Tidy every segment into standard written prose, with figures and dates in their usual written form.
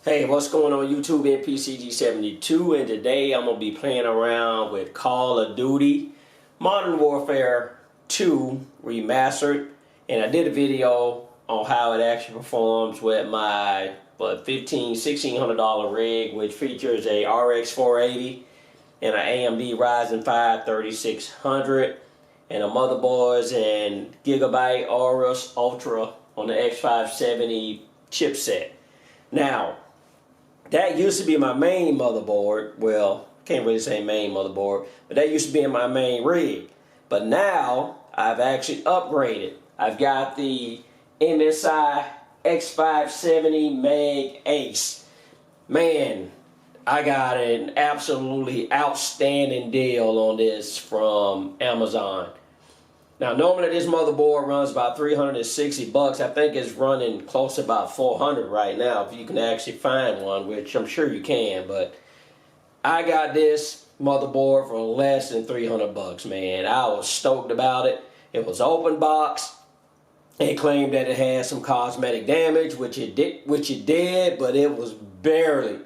Hey, what's going on YouTube? NPCG72, and today I'm going to be playing around with Call of Duty Modern Warfare 2 Remastered. And I did a video on how it actually performs with my $1,600 rig, which features a RX 480 and an AMD RYZEN 5 3600 and a motherboards and Gigabyte Aorus Ultra on the X570 chipset. Now, that used to be my main motherboard. Well, can't really say main motherboard, but that used to be in my main rig. But now I've actually upgraded. I've got the MSI X570 Meg Ace. Man, I got an absolutely outstanding deal on this from Amazon. Now, normally this motherboard runs about $360. I think it's running close to about $400 right now, if you can actually find one, which I'm sure you can. But I got this motherboard for less than $300, man. I was stoked about it. It was open box. It claimed that it had some cosmetic damage, which it did, but it was barely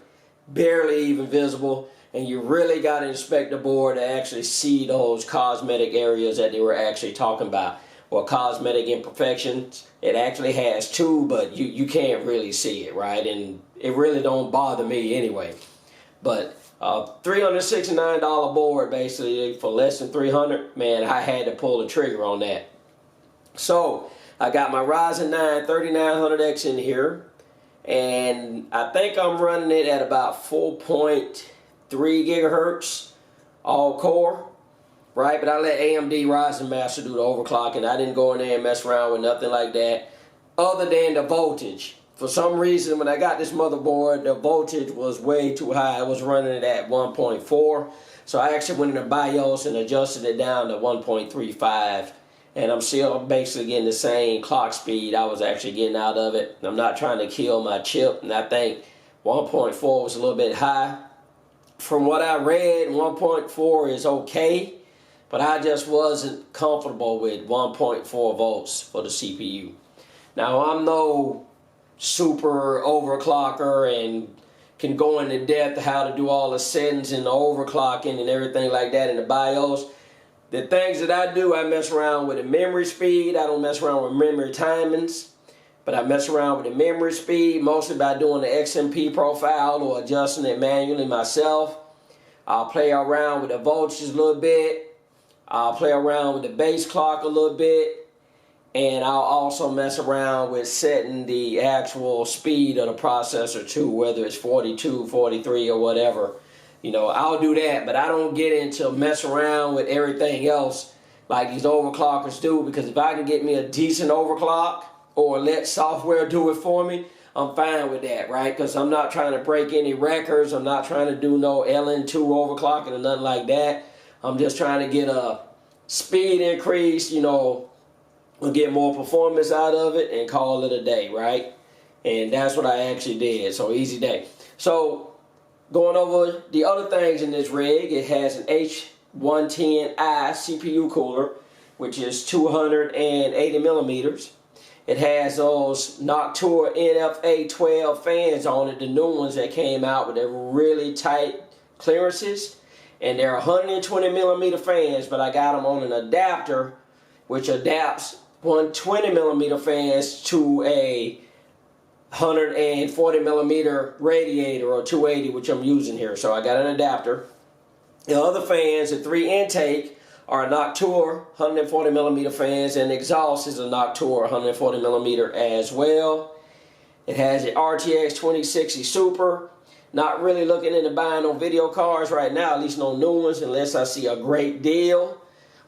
even visible. And you really got to inspect the board to actually see those cosmetic areas that they were actually talking about, or cosmetic imperfections. It actually has two, but you can't really see it, right? And it really don't bother me anyway. But $369 board basically for less than $300, man, I had to pull the trigger on that. So I got my Ryzen 9 3900X in here, and I think I'm running it at about 4.3 gigahertz all core, right? But I let AMD RYZEN Master do the overclocking. I didn't go in there and mess around with nothing like that other than the voltage. For some reason, when I got this motherboard, the voltage was way too high. I was running it at 1.4, so I actually went into BIOS and adjusted it down to 1.35, and I'm still basically getting the same clock speed I was actually getting out of it. I'm not trying to kill my chip, and I think 1.4 was a little bit high. From what I read, 1.4 is okay, but I just wasn't comfortable with 1.4 volts for the CPU. Now, I'm no super overclocker and can go into depth how to do all the settings and the overclocking and everything like that in the BIOS. The things that I do, I mess around with the memory speed. I don't mess around with memory timings, but I mess around with the memory speed, mostly by doing the XMP profile or adjusting it manually myself. I'll play around with the voltage a little bit. I'll play around with the base clock a little bit. And I'll also mess around with setting the actual speed of the processor too, whether it's 42, 43, or whatever. You know, I'll do that, but I don't get into mess around with everything else like these overclockers do, because if I can get me a decent overclock, or let software do it for me, I'm fine with that, right? Because I'm not trying to break any records. I'm not trying to do no LN2 overclocking or nothing like that. I'm just trying to get a speed increase, you know, and get more performance out of it and call it a day, right? And that's what I actually did, so easy day. So going over the other things in this rig, it has an H110i CPU cooler, which is 280 millimeters. It has those Noctua NFA 12 fans on it, the new ones that came out with the really tight clearances. And they're 120 millimeter fans, but I got them on an adapter, which adapts 120 millimeter fans to a 140 millimeter radiator, or 280, which I'm using here. So I got an adapter. The other fans, the 3 intake, are Noctua 140 millimeter fans, and exhaust is a Noctua 140 millimeter as well. It has an RTX 2060 Super. Not really looking into buying no video cards right now, at least no new ones, unless I see a great deal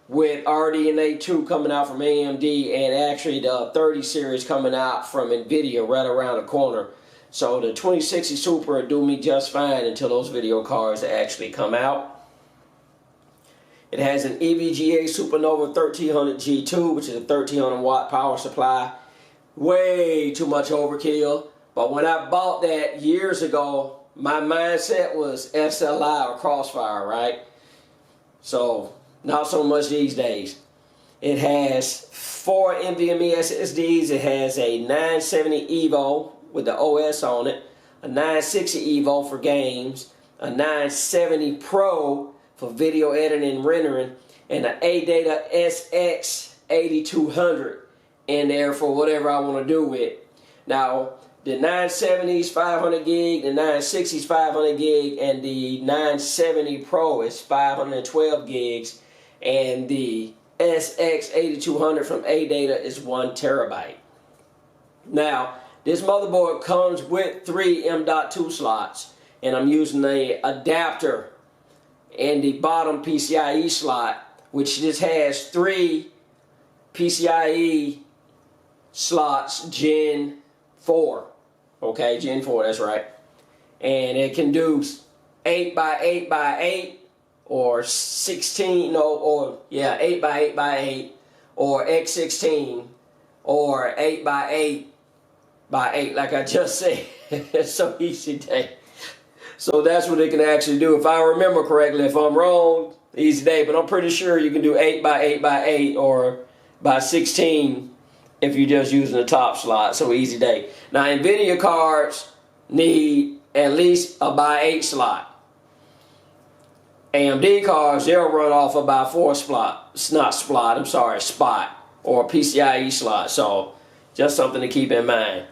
with RDNA 2 coming out from AMD, and actually the 30 series coming out from NVIDIA right around the corner. So the 2060 Super will do me just fine until those video cards actually come out. It has an EVGA SUPERNOVA 1300 G2, which is a 1300 watt power supply. Way too much overkill. But when I bought that years ago, my mindset was SLI or Crossfire, right? So not so much these days. It has 4 NVMe SSDs. It has a 970 EVO with the OS on it, a 960 EVO for games, a 970 Pro for video editing and rendering, and an ADATA SX 8200 in there for whatever I want to do with. Now, the 970's 500 gig, the 960's 500 gig, and the 970 Pro is 512 gigs, and the SX 8200 from ADATA is 1 terabyte. Now, this motherboard comes with 3 M.2 slots, and I'm using the adapter in the bottom PCIe slot, which just has 3 PCIe slots Gen 4. Okay, Gen 4, that's right. And it can do 8 by 8 by 8 or 16, or 8 by 8 by 8 or X16 or 8 by 8 by 8, like I just said. It's so easy day. So that's what it can actually do. If I remember correctly, if I'm wrong, easy day, but I'm pretty sure you can do 8 by 8 by 8 or by 16 if you're just using the top slot. So easy day. Now, NVIDIA cards need at least a by 8 slot. AMD cards, they'll run off a by 4 slot. It's not slot, I'm sorry, spot, or a PCIe slot. So just something to keep in mind.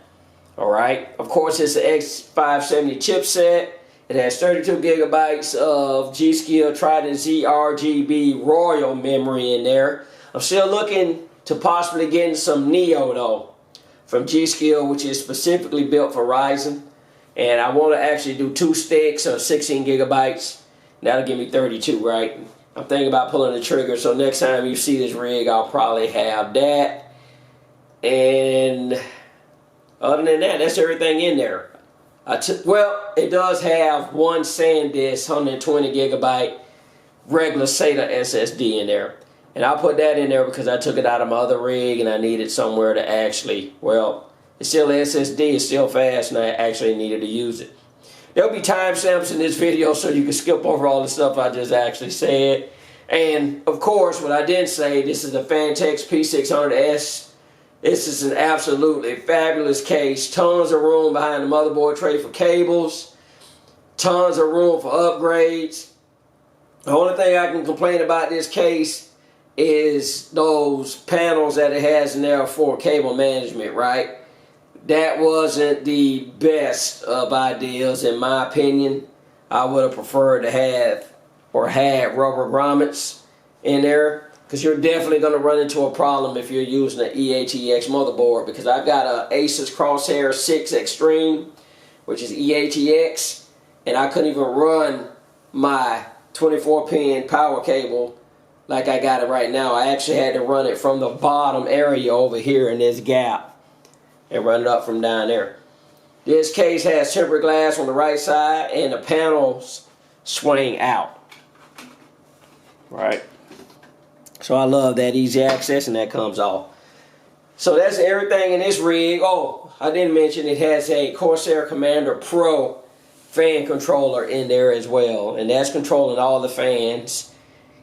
Alright, of course it's an X570 chipset. It has 32 gigabytes of G.SKILL Trident Z RGB Royal memory in there. I'm still looking to possibly getting some Neo though from G.SKILL, which is specifically built for Ryzen. And I want to actually do 2 sticks of 16 gigabytes. That'll give me 32, right? I'm thinking about pulling the trigger, so next time you see this rig, I'll probably have that. And other than that, that's everything in there. Well, it does have one SanDisk 120 gigabyte regular SATA SSD in there. And I put that in there because I took it out of my other rig and I needed somewhere to actually, well, it's still SSD, it's still fast, and I actually needed to use it. There'll be timestamps in this video so you can skip over all the stuff I just actually said. And of course, what I didn't say, this is the PHANTEKS P600S. This is an absolutely fabulous case. Tons of room behind the motherboard tray for cables. Tons of room for upgrades. The only thing I can complain about this case is those panels that it has in there for cable management, right? That wasn't the best of ideas in my opinion. I would have preferred to have or had rubber grommets in there, because you're definitely going to run into a problem if you're using an EATX motherboard, because I've got a Asus Crosshair 6 Extreme, which is EATX, and I couldn't even run my 24-pin power cable like I got it right now. I actually had to run it from the bottom area over here in this gap and run it up from down there. This case has tempered glass on the right side and the panels swing out. Right? So I love that easy access, and that comes off. So that's everything in this rig. Oh, I didn't mention it has a Corsair Commander Pro fan controller in there as well, and that's controlling all the fans,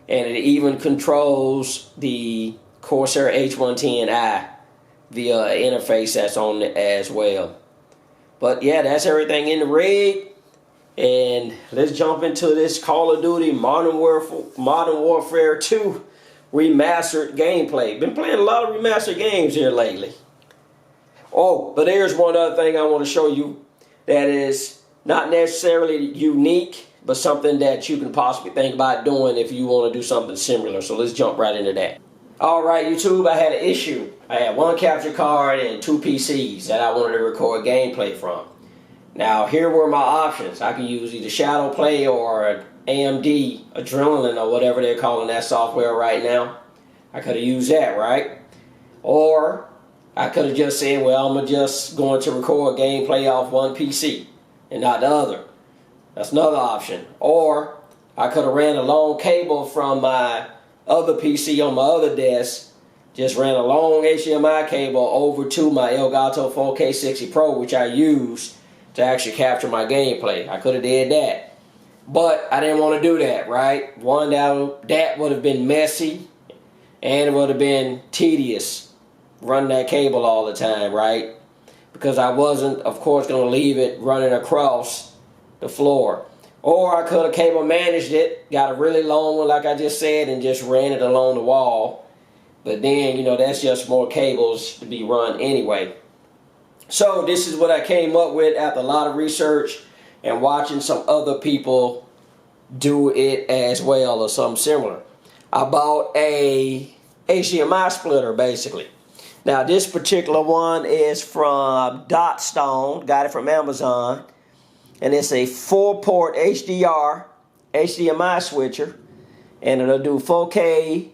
and it even controls the Corsair H110i via interface that's on it as well. But yeah, that's everything in the rig. And let's jump into this Call of Duty Modern Warfare 2 Remastered gameplay. Been playing a lot of remastered games here lately. Oh, but there's one other thing I want to show you that is not necessarily unique, but something that you can possibly think about doing if you want to do something similar. So let's jump right into that. Alright YouTube, I had an issue. I had one capture card and 2 PCs that I wanted to record gameplay from. Now here were my options. I could use either Shadow Play or AMD Adrenaline or whatever they're calling that software right now. I could have used that, right? Or I could have just said, well, I'm just going to record gameplay off one PC and not the other. That's another option. Or I could have ran a long cable from my other PC on my other desk, just ran a long HDMI cable over to my Elgato 4K 60 Pro, which I used to actually capture my gameplay. I could have did that. But I didn't want to do that, right? One, that would have been messy, and it would have been tedious running that cable all the time, right? because I wasn't, of course, going to leave it running across the floor. Or I could have cable managed it, got a really long one like I just said, and just ran it along the wall. But then, you know, that's just more cables to be run anyway. So this is what I came up with after a lot of research and watching some other people do it as well or something similar. I bought a HDMI splitter basically. Now this particular one is from Dotstone, got it from Amazon, and it's a 4-port HDMI switcher, and it'll do 4K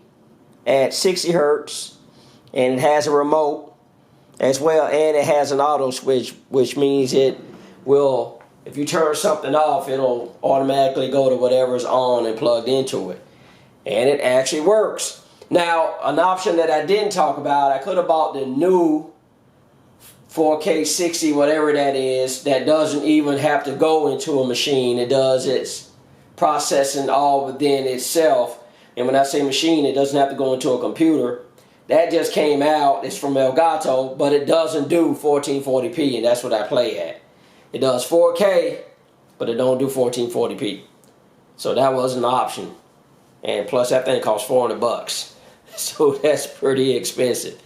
at 60 hertz, and it has a remote as well, and it has an auto switch, which means it will, if you turn something off, it'll automatically go to whatever's on and plugged into it. And it actually works. Now, an option that I didn't talk about, I could have bought the new 4K 60, whatever that is, that doesn't even have to go into a machine. It does its processing all within itself. And when I say machine, it doesn't have to go into a computer. That just came out. It's from Elgato, but it doesn't do 1440p, and that's what I play at. It does 4K, but it don't do 1440p. So that was an option. And plus that thing costs $400. So that's pretty expensive.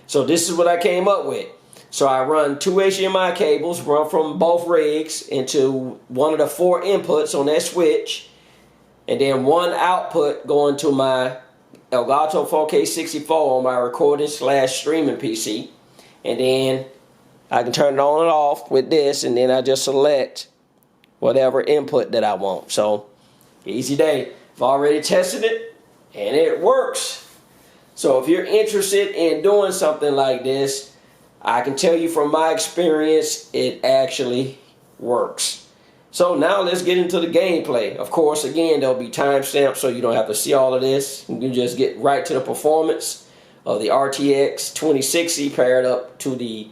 So this is what I came up with. So I run 2 HDMI cables, run from both rigs into one of the 4 inputs on that switch, and then one output going to my Elgato 4K 64 on my recording / streaming PC. And then I can turn it on and off with this, and then I just select whatever input that I want. So easy day. I've already tested it and it works. So if you're interested in doing something like this, I can tell you from my experience, it actually works. So now let's get into the gameplay. Of course, again, there'll be timestamps so you don't have to see all of this. You can just get right to the performance of the RTX 2060 paired up to the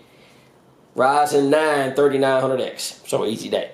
Ryzen 9 3900X. So easy day.